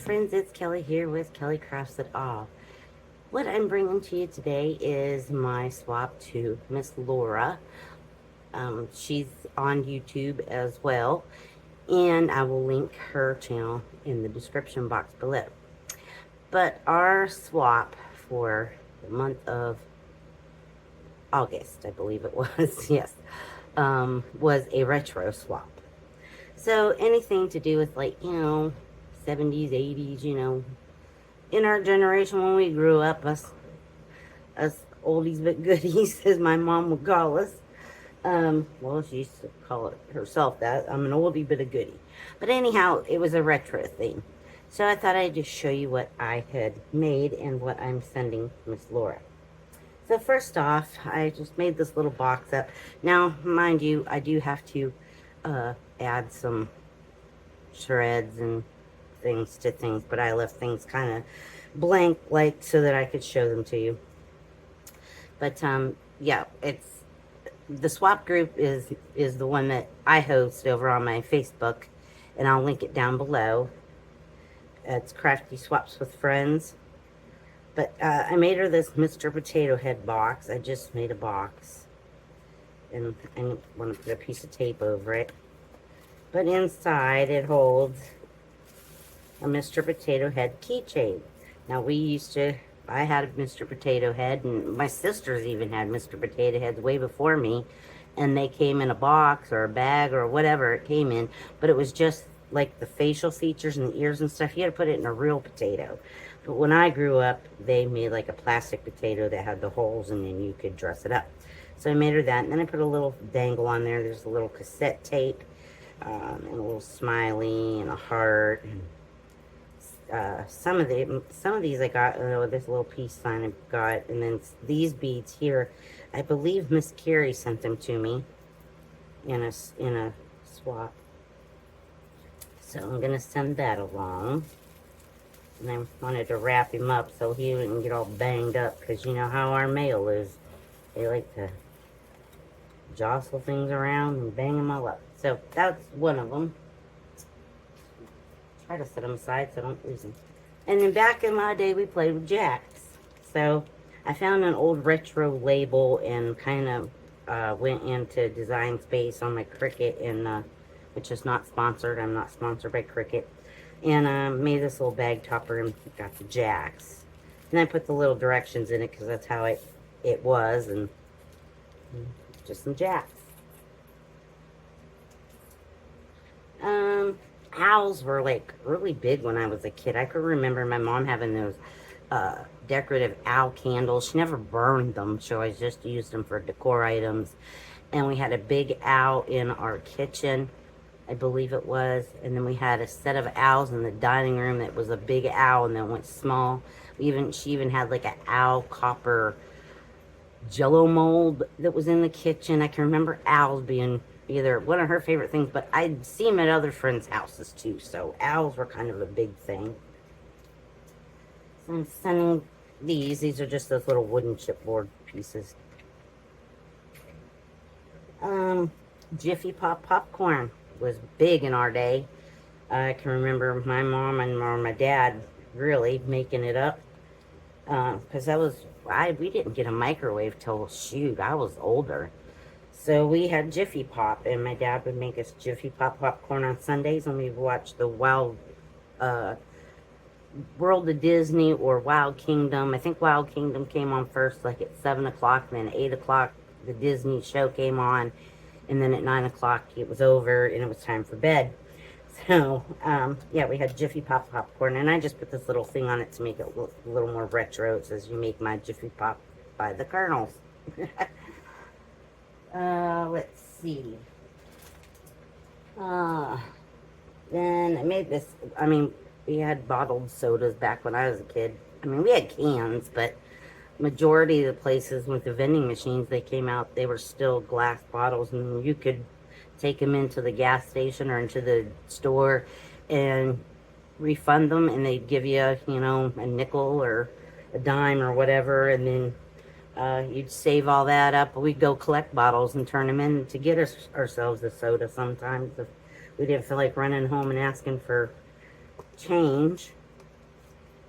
friends, it's Kelly here with Kelly Crafts It All. What I'm bringing to you today is my swap to Miss Laura. She's on YouTube as well, and I will link her channel in the description box below. But our swap for the month of August, I believe it was, yes, was a retro swap. So anything to do with, like, 70s, 80s, in our generation when we grew up, us oldies but goodies, as my mom would call us. Well, she used to call it herself that. I'm an oldie but a goodie. But anyhow, it was a retro thing. So I thought I'd just show you what I had made and what I'm sending Miss Laura. So first off, I just made this little box up. Now, mind you, I do have to add some shreds and things to things, but I left things kind of blank, like, so that I could show them to you. But yeah, it's the swap group is the one that I host over on my Facebook, and I'll link it down below. It's Crafty Swaps with Friends. But I made her this Mr. Potato Head box. I just made a box, and I want to put a piece of tape over it. But inside it holds a Mr. Potato Head keychain. Now, I had a Mr. Potato Head, and my sisters even had Mr. Potato Heads way before me, and they came in a box or a bag or whatever it came in, but it was just like the facial features and the ears and stuff. You had to put it in a real potato. But when I grew up, they made like a plastic potato that had the holes, and then you could dress it up. So I made her that, and then I put a little dangle on there. There's a little cassette tape, and a little smiley and a heart. Some of these I got, this little peace sign I got, and then these beads here, I believe Miss Carrie sent them to me in a swap. So I'm gonna send that along, and I wanted to wrap him up so he wouldn't get all banged up, because you know how our mail is. They like to jostle things around and bang them all up. So that's one of them. Try to set them aside so I don't lose them. And then back in my day, we played with jacks. So I found an old retro label and kind of went into Design Space on my Cricut, and which is not sponsored. I'm not sponsored by Cricut. And made this little bag topper and got the jacks. And I put the little directions in it because that's how it was, and just some jacks. Owls were like really big when I was a kid. I could remember my mom having those decorative owl candles. She never burned them, so I just used them for decor items. And we had a big owl in our kitchen, I believe it was. And then we had a set of owls in the dining room that was a big owl, and then went small. She even had like an owl copper Jello mold that was in the kitchen. I can remember owls being either one of her favorite things, but I'd see them at other friends' houses too, so owls were kind of a big thing. So I'm sending these. These are just those little wooden chipboard pieces. Jiffy Pop popcorn was big in our day. I can remember my mom and my dad really making it up, because we didn't get a microwave till, shoot, I was older. So we had Jiffy Pop, and my dad would make us Jiffy Pop popcorn on Sundays, and we'd watch the World of Disney or Wild Kingdom. I think Wild Kingdom came on first, like at 7 o'clock, and then at 8 o'clock the Disney show came on, and then at 9 o'clock it was over, and it was time for bed. So, yeah, we had Jiffy Pop popcorn, and I just put this little thing on it to make it look a little more retro. It says, "You make my Jiffy Pop by the Colonels." Let's see. Then I made this, we had bottled sodas back when I was a kid. We had cans, but majority of the places with the vending machines, they came out, they were still glass bottles, and you could take them into the gas station or into the store and refund them, and they'd give you, a nickel or a dime or whatever, and then you'd save all that up. We'd go collect bottles and turn them in to get ourselves a soda sometimes if we didn't feel like running home and asking for change.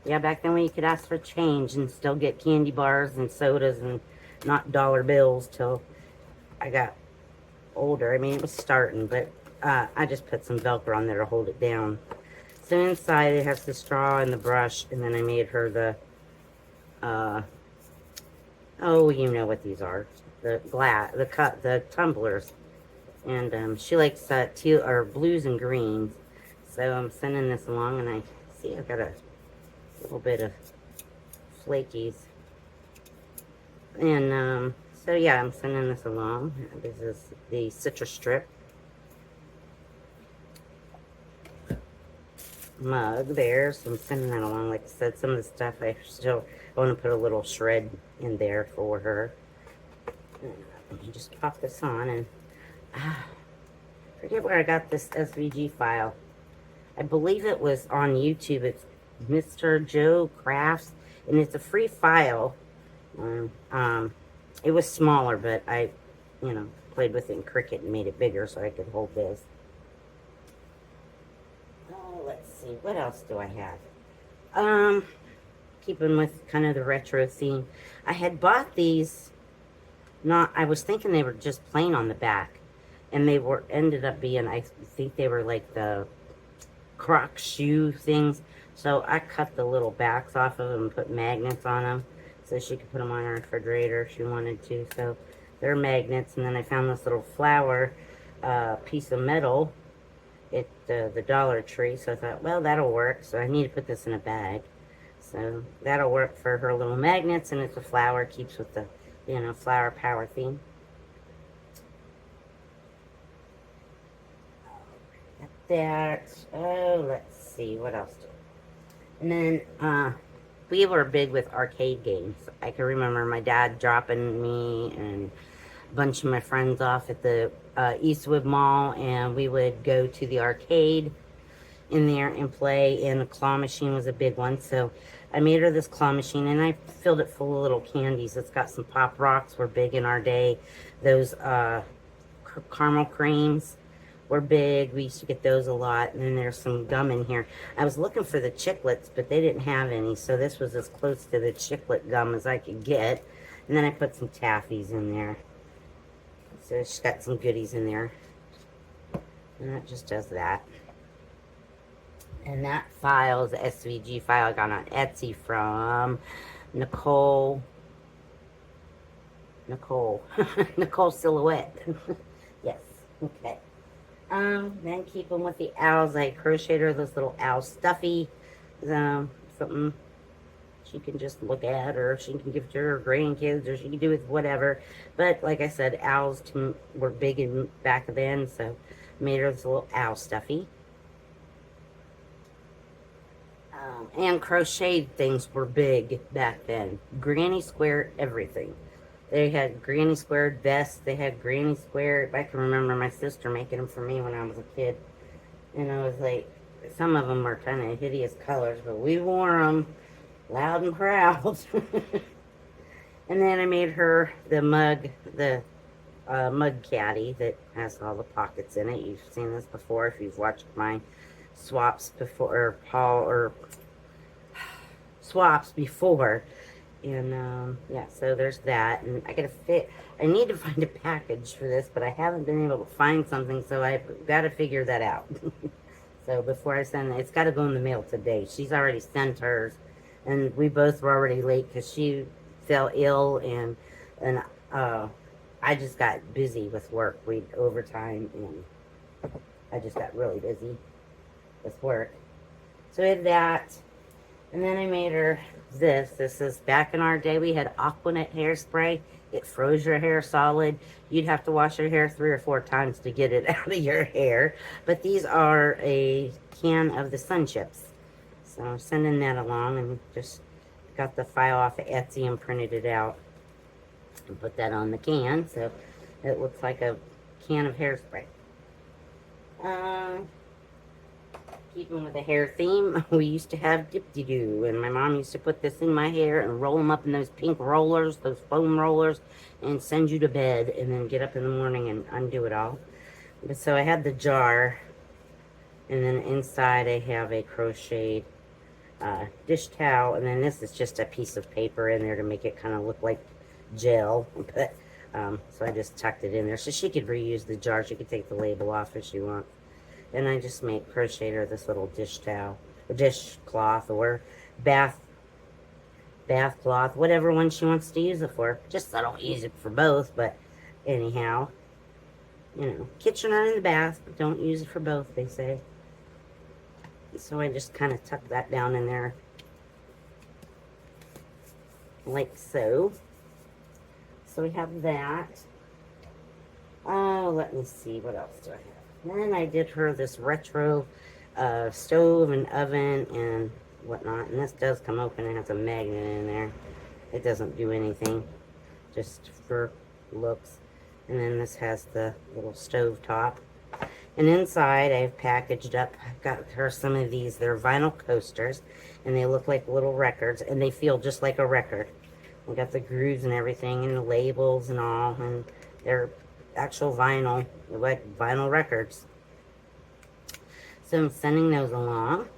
Yeah, back then when you could ask for change and still get candy bars and sodas and not dollar bills till I got older. I mean, it was starting, but I just put some Velcro on there to hold it down. So inside it has the straw and the brush, and then I made her the, oh, you know what these are. The glass, the tumblers. And she likes teal or blues and greens. So I'm sending this along, and I see I've got a little bit of flakies. And so yeah, I'm sending this along. This is the citrus strip mug there. So I'm sending that along. Like I said, some of the stuff I want to put a little shred in there for her. And you just pop this on, and forget where I got this SVG file. I believe it was on YouTube. It's Mr. Joe Crafts, and it's a free file. It was smaller, but I, played with it in Cricut and made it bigger so I could hold this. Oh, let's see. What else do I have? Keeping with kind of the retro theme. I had bought these, I was thinking they were just plain on the back. And they ended up being, I think they were like the Croc shoe things. So I cut the little backs off of them and put magnets on them so she could put them on her refrigerator if she wanted to. So they're magnets. And then I found this little flower piece of metal at the Dollar Tree. So I thought, well, that'll work. So I need to put this in a bag. So that'll work for her little magnets, and it's a flower. Keeps with the, flower power theme. That, oh, let's see, what else? And then, we were big with arcade games. I can remember my dad dropping me and a bunch of my friends off at the Eastwood Mall, and we would go to the arcade in there and play, and the claw machine was a big one. So I made her this claw machine, and I filled it full of little candies. It's got some Pop Rocks, were big in our day. Those caramel creams were big. We used to get those a lot. And then there's some gum in here. I was looking for the chiclets, but they didn't have any, so this was as close to the chiclet gum as I could get. And then I put some taffies in there. So she's got some goodies in there. And that just does that. And that file is the SVG file I got on Etsy from Nicole Silhouette. Yes, okay. Then keeping with the owls, I crocheted her this little owl stuffy. Something she can just look at, or she can give to her grandkids, or she can do with whatever. But like I said, owls were big in back then, so I made her this little owl stuffy. And crocheted things were big back then. Granny square everything. They had granny squared vests. They had granny square. I can remember my sister making them for me when I was a kid. And I was like, some of them were kind of hideous colors, but we wore them loud and proud. And then I made her the mug caddy that has all the pockets in it. You've seen this before if you've watched my swaps before, swaps before. And yeah, so there's that. And I need to find a package for this, but I haven't been able to find something, so I've got to figure that out. So before I send it, it's got to go in the mail today. She's already sent hers, and we both were already late because she fell ill, and I just got busy with work. We overtime, and I just got really busy with work. So we had that. And then I made her this. This is back in our day. We had Aquanet hairspray. It froze your hair solid. You'd have to wash your hair 3 or 4 times to get it out of your hair. But these are a can of the Sun Chips. So I'm sending that along, and just got the file off of Etsy and printed it out. And put that on the can, so it looks like a can of hairspray. Keeping with the hair theme, we used to have dip-de-doo, and my mom used to put this in my hair and roll them up in those pink rollers, those foam rollers, and send you to bed, and then get up in the morning and undo it all. But so I had the jar, and then inside I have a crocheted dish towel, and then this is just a piece of paper in there to make it kind of look like gel. But so I just tucked it in there so she could reuse the jar. She could take the label off if she wants. And I just crocheted her this little dish towel, or dish cloth, or bath cloth, whatever one she wants to use it for. Just I don't use it for both, but anyhow, you know, kitchen or in the bath, but don't use it for both, they say. So I just kind of tuck that down in there, like so. So we have that. Oh, let me see, what else do I have? Then I did her this retro stove and oven and whatnot. And this does come open and has a magnet in there. It doesn't do anything, just for looks. And then this has the little stove top. And inside I've packaged up, I've got her some of these, they're vinyl coasters, and they look like little records, and they feel just like a record. We got the grooves and everything, and the labels and all, and they're actual vinyl, like vinyl records. So I'm sending those along.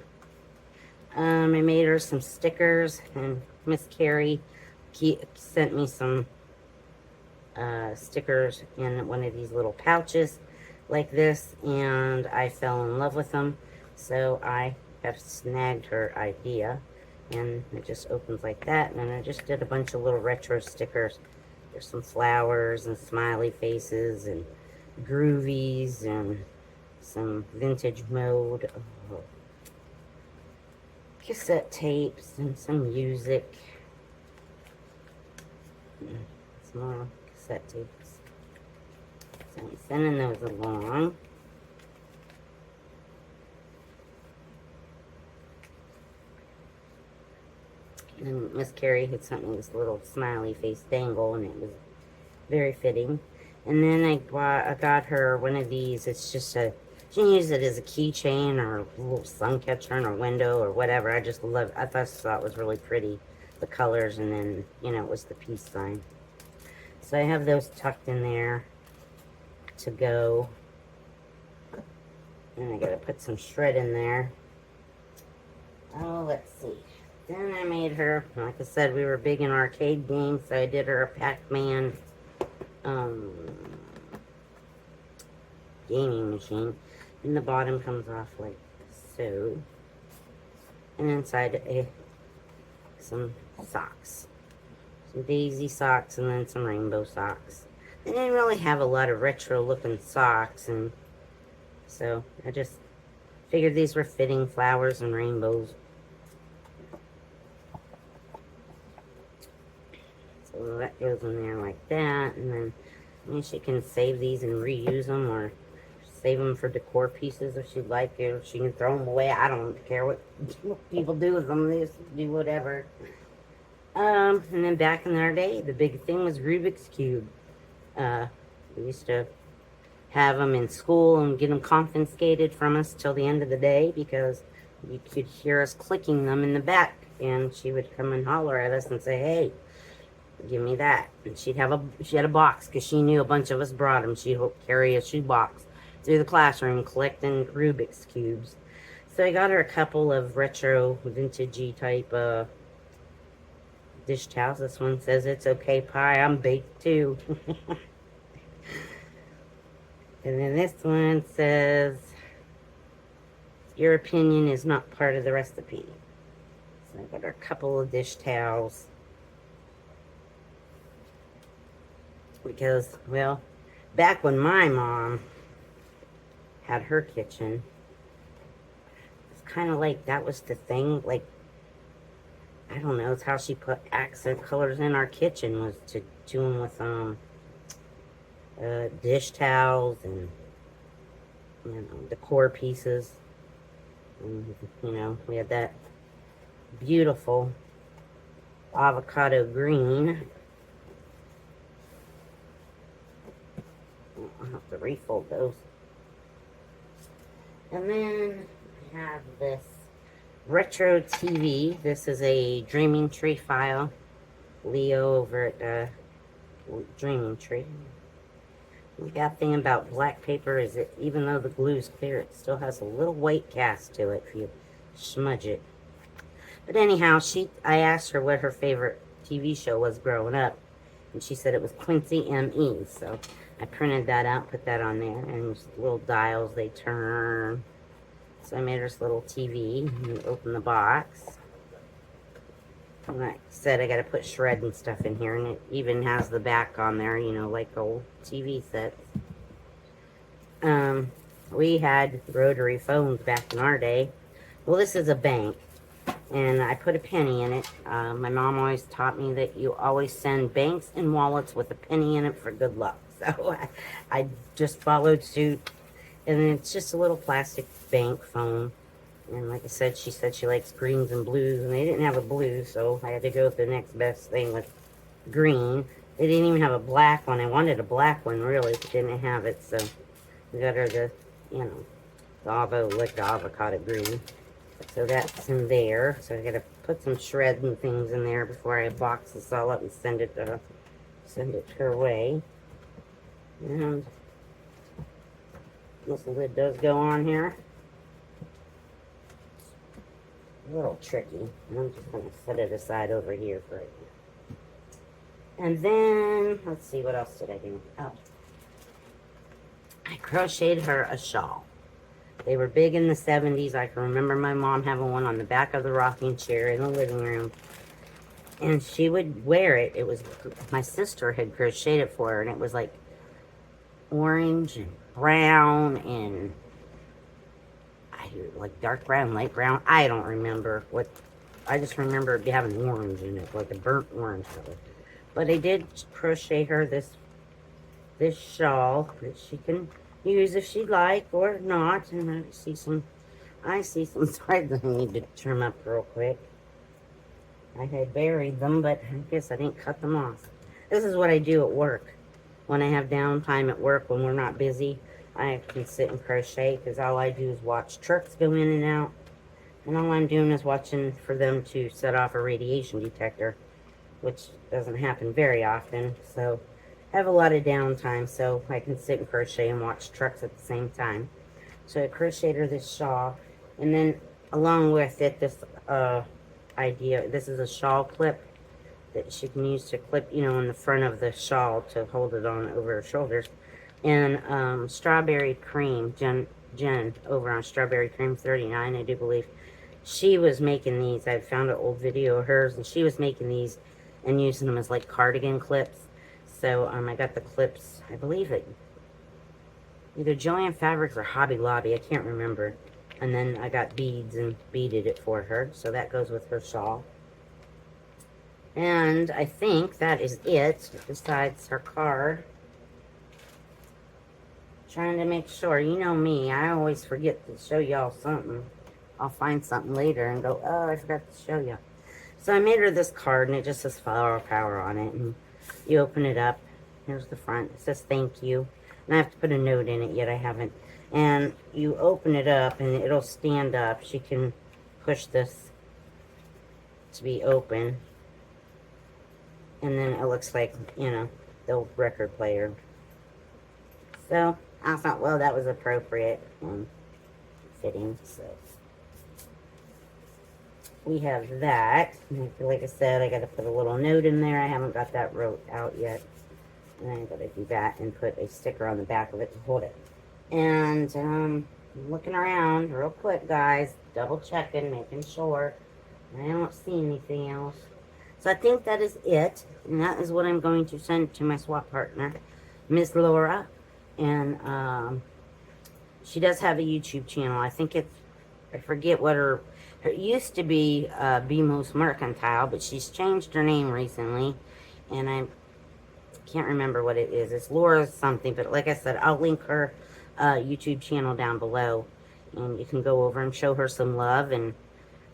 I made her some stickers, and Miss Carrie sent me some stickers in one of these little pouches like this, and I fell in love with them, so I have snagged her idea, and it just opens like that. And then I just did a bunch of little retro stickers. There's some flowers and smiley faces and groovies and some vintage mode, cassette tapes and some music, some more cassette tapes. So I'm sending those along. And Miss Carrie had sent me this little smiley face dangle, and it was very fitting. And then I got her one of these. It's just she can use it as a keychain or a little sun catcher in her window or whatever. I just love it. I thought it was really pretty, the colors, and then, you know, it was the peace sign. So I have those tucked in there to go. And I gotta put some shred in there. Oh, let's see. Then I made her, like I said, we were big in arcade games, so I did her a Pac-Man gaming machine. And the bottom comes off like so. And inside some socks. Some daisy socks and then some rainbow socks. They didn't really have a lot of retro looking socks, and so I just figured these were fitting, flowers and rainbows. So that goes in there like that, and then she can save these and reuse them, or save them for decor pieces if she'd like, or she can throw them away. I don't care what people do with them. They just do whatever. And then back in our day, the big thing was Rubik's Cube. We used to have them in school and get them confiscated from us till the end of the day, because you could hear us clicking them in the back, and she would come and holler at us and say, "Hey, give me that." And she had a box, because she knew a bunch of us brought them. She'd carry a shoebox through the classroom collecting Rubik's Cubes. So I got her a couple of retro, vintagey type dish towels. This one says, "It's okay, pie, I'm baked too." And then this one says, "Your opinion is not part of the recipe." So I got her a couple of dish towels. Because, well, back when my mom had her kitchen, it's kind of like that was the thing. Like, I don't know, it's how she put accent colors in our kitchen, was to do them with dish towels and, you know, decor pieces. And, you know, we had that beautiful avocado green. I'll have to refold those. And then I have this retro TV. This is a Dreaming Tree file. Leo over at Dreaming Tree. The bad thing about black paper is that even though the glue is clear, it still has a little white cast to it if you smudge it. But anyhow, I asked her what her favorite TV show was growing up, and she said it was Quincy M.E. So I printed that out, put that on there, and little dials they turn. So I made her this little TV, and open the box. And like I said, I got to put shred and stuff in here, and it even has the back on there, you know, like old TV sets. We had rotary phones back in our day. Well, this is a bank, and I put a penny in it. My mom always taught me that you always send banks and wallets with a penny in it for good luck. So I just followed suit, and it's just a little plastic bank phone. And like I said, she said she likes greens and blues, and they didn't have a blue, so I had to go with the next best thing with green. They didn't even have a black one. I wanted a black one, really, but didn't have it, so we got her the, you know, the avocado green. So that's in there. So I gotta put some shreds and things in there before I box this all up and send it her way. And this lid does go on here. A little tricky. I'm just gonna set it aside over here for right now. And then let's see, what else did I do? Oh, I crocheted her a shawl. They were big in the 70s. I can remember my mom having one on the back of the rocking chair in the living room. And she would wear it. It was, my sister had crocheted it for her, and it was like orange and brown and like dark brown, light brown. I don't remember what, I just remember it having orange in it, like a burnt orange color. But I did crochet her this shawl that she can use if she'd like or not. And I see some threads I need to trim up real quick. I had buried them, but I guess I didn't cut them off. This is what I do at work. When I have downtime at work, when we're not busy, I can sit and crochet, because all I do is watch trucks go in and out. And all I'm doing is watching for them to set off a radiation detector, which doesn't happen very often. So I have a lot of downtime, so I can sit and crochet and watch trucks at the same time. So I crocheted her this shawl, and then along with it, this idea, this is a shawl clip that she can use to clip, you know, in the front of the shawl to hold it on over her shoulders. And Strawberry Cream, Jen over on Strawberry Cream 39, I do believe, she was making these. I found an old video of hers, and she was making these and using them as like cardigan clips. So I got the clips, I believe it, either Joanne Fabrics or Hobby Lobby, I can't remember. And then I got beads and beaded it for her, so that goes with her shawl. And I think that is it, besides her card. Trying to make sure, you know me, I always forget to show y'all something. I'll find something later and go, oh, I forgot to show you. So I made her this card, and it just says Flower Power on it. And you open it up. Here's the front. It says thank you. And I have to put a note in it, yet I haven't. And you open it up, and it'll stand up. She can push this to be open. And then it looks like, you know, the old record player. So I thought, well, that was appropriate and fitting. So we have that. Like I said, I got to put a little note in there. I haven't got that wrote out yet. And I got to do that and put a sticker on the back of it to hold it. And I'm looking around real quick, guys. Double checking, making sure. I don't see anything else. So I think that is it. And that is what I'm going to send to my swap partner, Miss Laura. And she does have a YouTube channel. I think it's, I forget what her used to be, BMOS Mercantile, but she's changed her name recently, and I can't remember what it is. It's Laura something, but like I said, I'll link her YouTube channel down below, and you can go over and show her some love and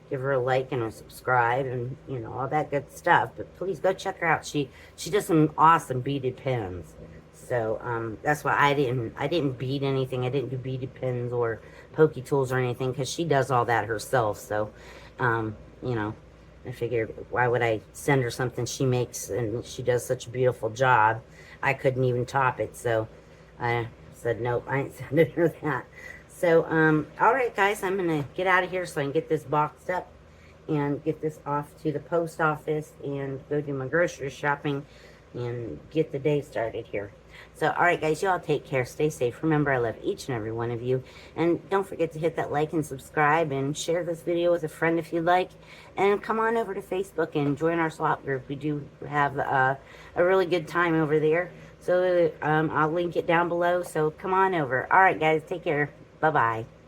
give her a like and a subscribe and, you know, all that good stuff. But please go check her out. She does some awesome beaded pins. So that's why I didn't bead anything. I didn't do beaded pins or pokey tools or anything, because she does all that herself. So, you know, I figured, why would I send her something she makes, and she does such a beautiful job. I couldn't even top it. So I said, nope, I ain't sending her that. So, all right, guys, I'm going to get out of here so I can get this boxed up and get this off to the post office and go do my grocery shopping and get the day started here. So, all right, guys, y'all take care. Stay safe. Remember, I love each and every one of you. And don't forget to hit that like and subscribe and share this video with a friend if you'd like. And come on over to Facebook and join our swap group. We do have a really good time over there. So I'll link it down below. So come on over. All right, guys, take care. Bye-bye.